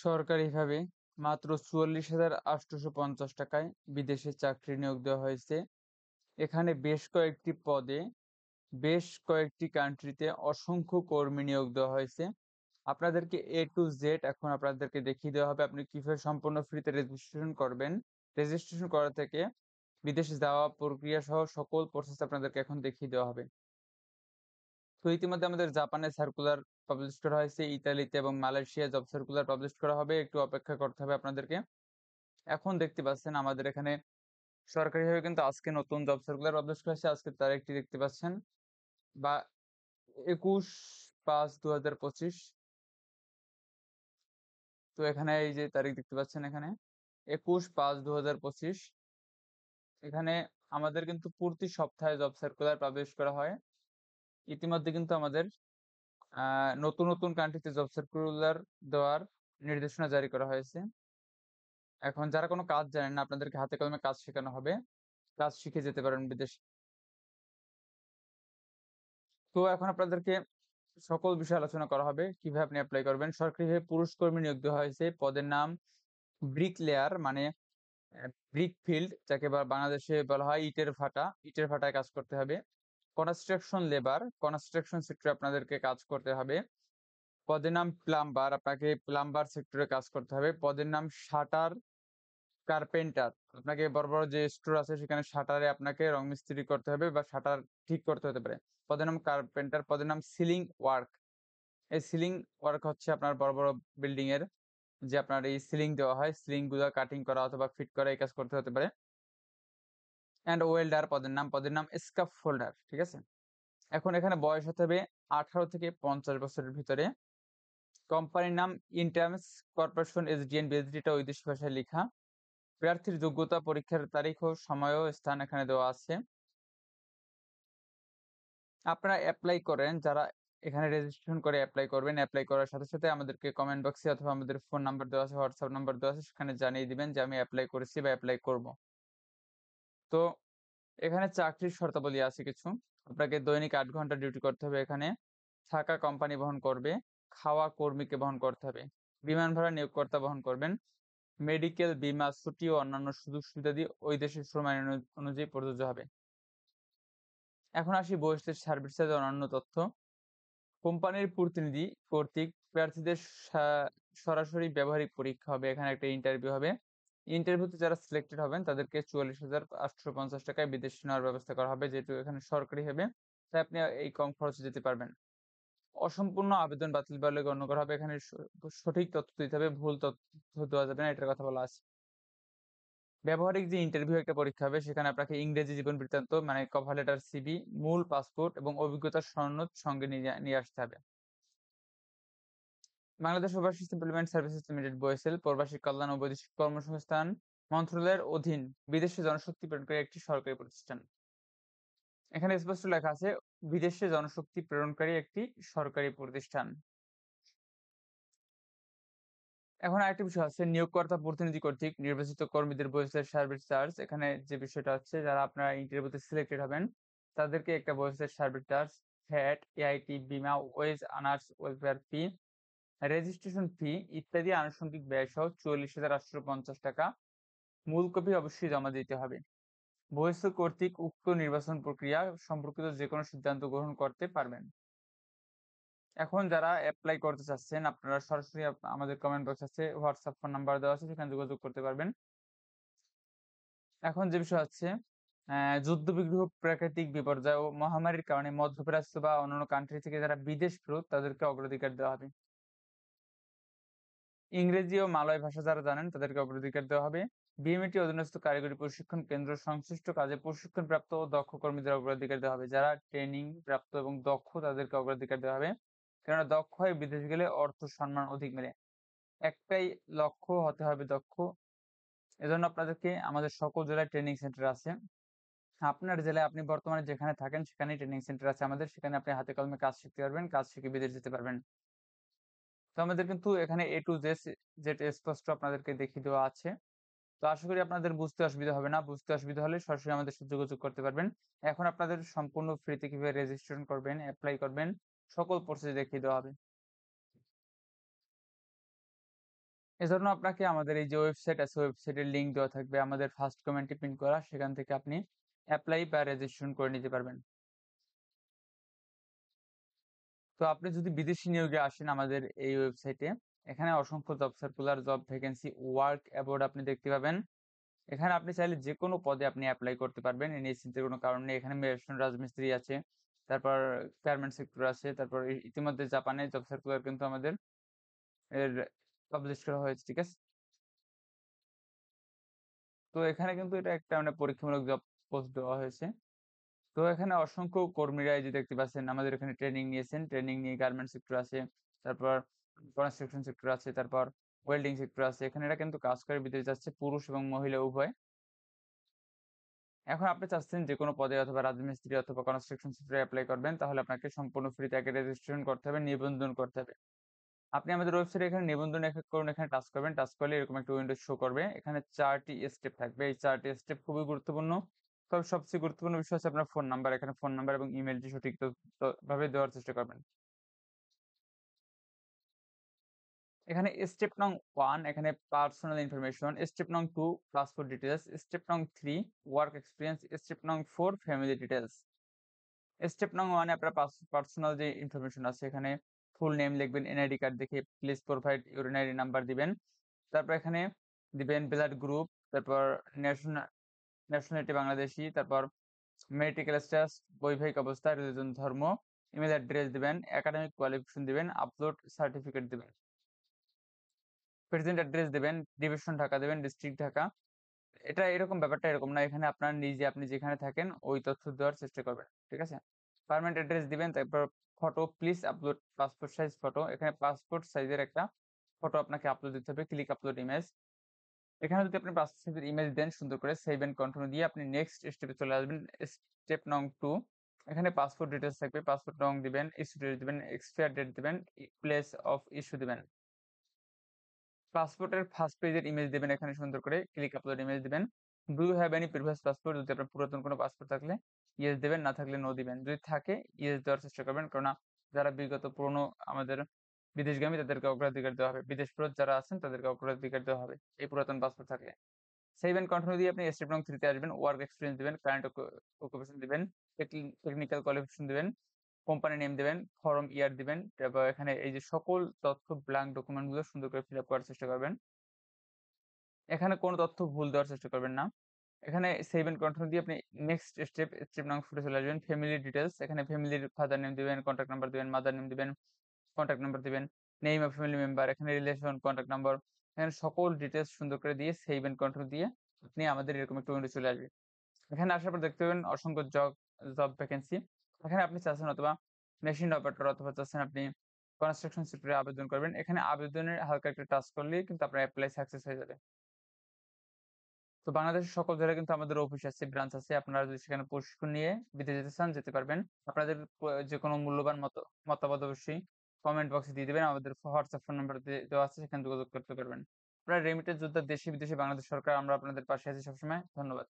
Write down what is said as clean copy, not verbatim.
সরকারিভাবে মাত্র ৪৪,৮৫০ টাকায় বিদেশে চাকরি নিয়োগ দেওয়া হয়েছে। এখানে বেশ কয়েকটি পদে বেশ কয়েকটি কান্ট্রিতে অসংখ্য কর্মী নিয়োগ দেওয়া হয়েছে। আপনাদেরকে A to Z এখন আপনাদেরকে দেখিয়ে দেওয়া হবে আপনি কিভাবে সম্পূর্ণ ফ্রিতে রেজিস্ট্রেশন করবেন। রেজিস্ট্রেশন করা থেকে বিদেশে যাওয়া প্রক্রিয়া সহ সকল প্রসেস আপনাদেরকে এখন দেখিয়ে দেওয়া হবে। তো ইতিমধ্যে আমাদের জাপানে সার্কুলার পাবলিশ করা হয়েছে, ইতালিতে এবং মালয়েশিয়ায় জব সার্কুলার পাবলিশ করা হবে। একটু অপেক্ষা করতে হবে আপনাদেরকে। এখন দেখতে পাচ্ছেন আমাদের এখানে সরকারিভাবে কিন্তু আজকে নতুন জব সার্কুলার পাবলিশ করা হয়েছে। আজকের তারিখটি দেখতে পাচ্ছেন বা ২১/৫/২০২৫। তো এখানে এই যে তারিখ দেখতে পাচ্ছেন এখানে ২১/৫/২০২৫। এখানে আমাদের কিন্তু প্রতি সপ্তাহে জব সার্কুলার পাবলিশ করা হয়। ইতিমধ্যে কিন্তু আমাদের নতুন কান্ট্রিতে জব সার্কুলার দেওয়ার নির্দেশনা জারি করা হয়েছে। এখন যারা কোনো কাজ জানেন না আপনাদেরকে হাতে কলমে কাজ শেখানো হবে। কাজ শিখে যেতে পারেন বিদেশে। তো এখন আপনাদেরকে সকল বিষয়ে আলোচনা করা হবে। কিভাবে আপনি এপ্লাই করবেন। সরকারিভাবে পুরুষ কর্মী নিয়োগ দেওয়া হয়েছে। পদের নাম ব্রিকলেয়ার মানে ব্রিক ফিল্ড যাকে বাংলাদেশে বলা হয় ইটের ভাটা। ইটের ভাটায় কাজ করতে হবে। কনস্ট্রাকশন লেবার, কনস্ট্রাকশন সেক্টরে আপনাদেরকে কাজ করতে হবে। পদের নাম প্লাম্বার, আপনাকে প্লাম্বার সেক্টরে কাজ করতে হবে। পদের নাম শাটার কার্পেন্টার, আপনাকে বড় যে স্টোর আছে সেখানে শাটারে আপনাকে রং মিস্ত্রি করতে হবে বা শাটার ঠিক করতে হতে পারে। পদের নাম কার্পেন্টার। পদের নাম সিলিং ওয়ার্ক। এই সিলিং ওয়ার্ক হচ্ছে আপনার বড় বিল্ডিং এর যে আপনার এই সিলিং দেওয়া হয়, সিলিং গুলা কাটিং করা অথবা ফিট করা এই কাজ করতে হতে পারে। অ্যান্ড ওয়েল্ডার পদের নাম স্কাফফোল্ডার। ঠিক আছে? এখন এখানে বয়স হতে হবে 18 থেকে 50 বছরের ভিতরে। কোম্পানির নাম ইনটার্মস কর্পোরেশন এসডিএন বিএসডি, এটা বৈদেশিক ভাষায় লেখা। প্রার্থীর যোগ্যতা, পরীক্ষার তারিখ ও সময় ও স্থান এখানে দেওয়া আছে। আপনারা এপ্লাই করেন যারা এখানে রেজিস্ট্রেশন করে এপ্লাই করবেন। এপ্লাই করার সাথে সাথে আমাদেরকে কমেন্ট বক্সে অথবা আমাদের ফোন নাম্বার দেওয়া আছে, হোয়াটসঅ্যাপ নাম্বার দেওয়া আছে, সেখানে জানিয়ে দিবেন যে আমি এপ্লাই করেছি বা এপ্লাই করব। তো এখানে চাকরির শর্তাবলী আছে কিছু। আপনাকে দৈনিক ৮ ঘন্টা ডিউটি করতে হবে এখানে। থাকা কোম্পানি বহন করবে। খাওয়া কর্মীকে বহন করতে হবে। বিমান ভাড়া নিয়োগকর্তা বহন করবেন। মেডিকেল, বীমা, ছুটি ও অন্যান্য সুযোগ সুবিধাদি ওই দেশের শ্রম আইন অনুযায়ী প্রযোজ্য হবে। এখন আসি বহিষ্ঠ সার্ভিস চার্জ অন্যান্য তথ্য। কোম্পানির প্রতিনিধি কর্তৃক প্রার্থীদের সরাসরি ব্যবহারিক পরীক্ষা হবে। এখানে একটা ইন্টারভিউ হবে। ইন্টারভিউতে যারা সিলেক্টেড হবেন তাদেরকে ৪৪,৮৫০ টাকায় বিদেশে নেওয়ার ব্যবস্থা করা হবে, যেহেতু এখানে সরকারি হবে তাই আপনি এই কম খরচে যেতে পারবেন। অসম্পূর্ণ আবেদন বাতিল বলে গণ্য করা হবে। এখানে সঠিক তথ্য দিতে হবে, ভুল তথ্য দেওয়া যাবে না, এটার কথা বলা আছে। ব্যবহারিক যে ইন্টারভিউ একটা পরীক্ষা হবে সেখানে আপনাকে ইংরেজি জীবন বৃত্তান্ত মানে কভার লেটার, সিভি, মূল পাসপোর্ট এবং অভিজ্ঞতার সনদ সঙ্গে নিয়ে আসতে হবে। Bangladesh overseas employment services limited বয়েসেল প্রবাসী কল্যাণ ও বৈদেশিক কর্মসংস্থান মন্ত্রণালয়ের অধীন বিদেশে জনশক্তি প্রেরণকারী একটি সরকারি প্রতিষ্ঠান। এখানে স্পষ্ট লেখা আছে বিদেশে জনশক্তি প্রেরণকারী একটি সরকারি প্রতিষ্ঠান। এখন আরেকটি বিষয় আছে নিয়োগকর্তা প্রতিনিধি কর্তৃক নির্বাচিত কর্মীদের বয়েসের সার্ভিস চার্জ। এখানে যে বিষয়টা হচ্ছে যারা আপনারা ইন্টারভিউতে সিলেক্টেড হবেন তাদেরকে একটা বয়েসের সার্ভিস চার্জ, ভ্যাট, এআইটি, বীমা, wage earners welfare fee, registration fee ইত্যাদি আনুষঙ্গিক ব্যয় সহ ৪৪,৮৫০ টাকা মূল কপি অবশ্যই জমা দিতে হবে। বহিঃস্থ কর্তৃক উক্ত নির্বাচন প্রক্রিয়া সম্পর্কিত যে কোনো সিদ্ধান্ত গ্রহণ করতে পারবেন। এখন যারা এপ্লাই করতে চাচ্ছেন আপনারা সরাসরি আমাদের কমেন্ট বক্স আছে, হোয়াটসঅ্যাপ ফোন নাম্বার দেওয়া আছে, সেখানে যোগাযোগ করতে পারবেন। এখন যে বিষয় হচ্ছে যুদ্ধ-বিগ্রহ, প্রাকৃতিক বিপর্যয় ও মহামারীর কারণে মধ্যপ্রাচ্য বা অন্যান্য কান্ট্রি থেকে যারা বিদেশ ফেরত তাদেরকে অগ্রাধিকার দেওয়া হবে। ইংরেজি ও মালয় ভাষা যারা জানেন তাদেরকে অগ্রাধিকার দেওয়া হবে। বিএমইটি অধীনস্থ কারিগরি প্রশিক্ষণ কেন্দ্র সংশ্লিষ্ট কাজে প্রশিক্ষণপ্রাপ্ত ও দক্ষ কর্মীদের অগ্রাধিকার দেওয়া হবে। যারা ট্রেনিং প্রাপ্ত এবং দক্ষ তাদেরকে অগ্রাধিকার দেওয়া হবে। কেননা দক্ষ হয়ে বিদেশ গেলে অর্থ সম্মান অধিক মেলে। একটাই লক্ষ্য হতে হবে দক্ষ। এজন্য আপনাদেরকে আমাদের সকল জেলায় ট্রেনিং সেন্টার আছে। আপনার জেলায় আপনি বর্তমানে যেখানে থাকেন সেখানেই ট্রেনিং সেন্টার আছে আমাদের। সেখানে আপনি হাতে কলমে কাজ শিখতে পারবেন, কাজ শিখে বিদেশ যেতে পারবেন। তো আমাদের কিন্তু এখানে A to Z স্পষ্ট আপনাদেরকে দেখিয়ে দেওয়া আছে। তো আশা করি আপনাদের বুঝতে অসুবিধা হবে না। বুঝতে অসুবিধা হলে সরাসরি আমাদের সাথে যোগাযোগ করতে পারবেন। এখন আপনাদের সম্পূর্ণ ফ্রিতে কিভাবে রেজিস্ট্রেশন করবেন, এপ্লাই করবেন, সকল প্রসেস দেখিয়ে দেওয়া হবে। এজন্য আপনাকে আমাদের এই যে ওয়েবসাইট আছে, ওয়েবসাইটের লিংক দেওয়া থাকবে। আমাদের ফার্স্ট কমেন্টে পিন করা। সেখান থেকে আপনি এপ্লাই বা রেজিস্ট্রেশন করে নিতে পারবেন। তো আপনি যদি বিদেশি নিয়োগে আসেন আমাদের এই ওয়েবসাইটে, এখানে অসংখ্য job circular, job vacancy, work about আপনি দেখতে পাবেন। এখানে আপনি চাইলে যেকোনো পদে আপনি এপ্লাই করতে পারবেন। এ নিয়ে চিন্তার কোনো কারণ নেই। এখানে মেশিন রাজমিস্ত্রি আছে, তারপর গার্মেন্টস সেক্টর আছে, তারপর ইতিমধ্যে জাপানে জব সার্কুলার কিন্তু আমাদের এর পাবলিশ করা হয়েছে। ঠিক আছে? তো এখানে কিন্তু এটা একটা মানে পরীক্ষামূলক জব পোস্ট দেওয়া হয়েছে। তো এখানে অসংখ্য কর্মীরা এই যে দেখতে পাচ্ছেন আমাদের এখানে ট্রেনিং নিয়েছেন। ট্রেনিং নিয়ে গার্মেন্টস সেক্টর আছে, তারপর কনস্ট্রাকশন সেক্টর আছে, তারপর ওয়েল্ডিং সেক্টর আছে। এখানে এরা কিন্তু কাজ করে বিদেশ যাচ্ছে পুরুষ এবং মহিলা উভয়। এখন আপনি চাচ্ছেন যেকোনো পদে অথবা রাজমিস্ত্রি অথবা কনস্ট্রাকশন সেক্টরে এপ্লাই করবেন, তাহলে আপনাকে সম্পূর্ণ ফ্রিতে আগে রেজিস্ট্রেশন করতে হবে, নিবন্ধন করতে হবে। আপনি আমাদের ওয়েবসাইটে এখানে নিবন্ধন করুন, এখানে টাচ করবেন। টাচ করলে এরকম একটা উইন্ডো শো করবে। এখানে ৪ টি স্টেপ থাকবে। এই ৪ টি স্টেপ খুবই গুরুত্বপূর্ণ। তবে সবচেয়ে গুরুত্বপূর্ণ বিষয় হচ্ছে আপনার ফোন নাম্বার। এখানে ফোন নাম্বার এবং ইমেইলটি সঠিক ভাবে দেওয়ার চেষ্টা করবেন। এখানে স্টেপ নং 1 এখানে পার্সোনাল ইনফরমেশন, স্টেপ নং 2 পাসপোর্ট ডিটেইলস, স্টেপ নং 3 ওয়ার্ক এক্সপেরিয়েন্স, স্টেপ নং 4 ফ্যামিলি ডিটেইলস। স্টেপ নং 1 এ আপনার পার্সোনাল যে ইনফরমেশন আছে এখানে ফুল নেম লিখবেন, এনআইডি কার্ড দেখে please provide your NID number দিবেন। তারপর এখানে দিবেন ব্লাড গ্রুপ, তারপর ন্যাশনালিটি বাংলাদেশী, তারপর মেডিকেল স্ট্যাটাস, বৈবাহিক অবস্থা, রিলিজন ধর্ম, ইমেইল অ্যাড্রেস দিবেন, একাডেমিক কোয়ালিফিকেশন দিবেন, আপলোড সার্টিফিকেট দিবেন, প্রেজেন্ট অ্যাড্রেস দিবেন, ডিভিশন ঢাকা দিবেন, ডিস্ট্রিক্ট ঢাকা। এটা এরকম ব্যাপারটা এরকম না। এখানে আপনার নিজে আপনি যেখানে থাকেন ওই তথ্য দেওয়ার চেষ্টা করবেন। ঠিক আছে? পার্মানেন্ট অ্যাড্রেস দিবেন, তারপর photo please upload passport size photo. এখানে পাসপোর্ট সাইজের একটা ফটো আপনাকে আপলোড দিতে হবে। Click upload image. এখানে যদি আপনি পাসপোর্ট সাইজের ইমেজ দেন সুন্দর করে সেভ এন্ড কন্টিনিউ দিয়ে আপনি নেক্সট স্টেপে চলে আসবেন। স্টেপ নং 2 এখানে পাসপোর্ট ডিটেইলস থাকবে। পাসপোর্ট রং দিবেন, ইস্যু ডেট দিবেন, এক্সপায়ার ডেট দিবেন, প্লেস অফ ইস্যু দিবেন। পাসপোর্টের ফার্স্ট পেজের ইমেজ দিবেন এখানে সুন্দর করে। ক্লিক আপলোড ইমেজ দিবেন। Do you have any previous passport? যদি আপনার পুরাতন কোনো পাসপোর্ট থাকলে ইয়েস দিবেন, না থাকলে নো দিবেন। যদি থাকে ইয়েস দেওয়ার চেষ্টা করবেন। কেননা যারা বিগত পুরনো আমাদের বিদেশগামী তাদেরকে অগ্রাধিকার দেওয়া হবে। বিদেশ ফেরত যারা আছেন তাদেরকে অগ্রাধিকার দেওয়া হবে এই পুরাতন পাসপোর্ট থাকলে। সেভ এন্ড কন্টিনিউ দিয়ে আপনি স্টেপ নং 3 তে আসবেন। ওয়ার্ক এক্সপেরিয়েন্স দিবেন, কারেন্ট অকুপেশন দিবেন, টেকনিক্যাল কোয়ালিফিকেশন দিবেন, কোম্পানি নেম দিবেন, ফর্ম ইয়ার দিবেন। তারপর এখানে এই যে সকল তথ্য ব্ল্যাঙ্ক ডকুমেন্ট গুলো সুন্দর করে ফিল আপ করার চেষ্টা করবেন। এখানে কোনো তথ্য ভুল দেওয়ার চেষ্টা করবেন না। এখানে সেভ এন্ড কন্টিনিউ দিয়ে আপনি নেক্সট স্টেপ নং 4 এ চলে আসবেন। ফ্যামিলি ডিটেইলস এখানে ফ্যামিলির ফাদার নেম দিবেন, কন্টাক্ট নাম্বার দিবেন, মাদার নেম দিবেন, কন্টাক্ট নাম্বার দিবেন, নেম অফ ফ্যামিলি মেম্বার, এখানে রিলেশন, কন্টাক্ট নাম্বার, এখানে সকল ডিটেইলস সুন্দর করে দিয়ে সেভ এন্ড কন্টিনিউ দিয়ে আপনি আমাদের এরকম একটা উইন্ডো চলে আসবে। এখানে আসার পর দেখতে পাবেন অসংখ্য জব ভ্যাকেন্সি। এখানে আপনি চাচ্ছেন অথবা মেশিন অপারেটর অথবা চাচ্ছেন আপনি কনস্ট্রাকশন সেক্টরে আবেদন করবেন। এখানে আবেদনের হালকা একটা টাচ করলেই কিন্তু আপনার এপ্লাই সাকসেস হয়ে যাবে। তো বাংলাদেশের সকল জায়গায় কিন্তু আমাদের অফিস আছে, ব্রাঞ্চ আছে। আপনারা যদি সেখানে প্রশিক্ষণ নিয়ে বিদেশ যেতে চান যেতে পারবেন। আপনাদের যেকোনো মূল্যবান মতামত অবশ্যই কমেন্ট বক্সে দিয়ে দিবেন। আমাদের হোয়াটসঅ্যাপ ফোন নাম্বার দেওয়া আছে, সেখানে যোগাযোগ করতে পারবেন। আপনারা রেমিটেন্স যোদ্ধা দেশে বিদেশে বাংলাদেশ সরকার আমরা আপনাদের পাশে আছি সবসময়। ধন্যবাদ।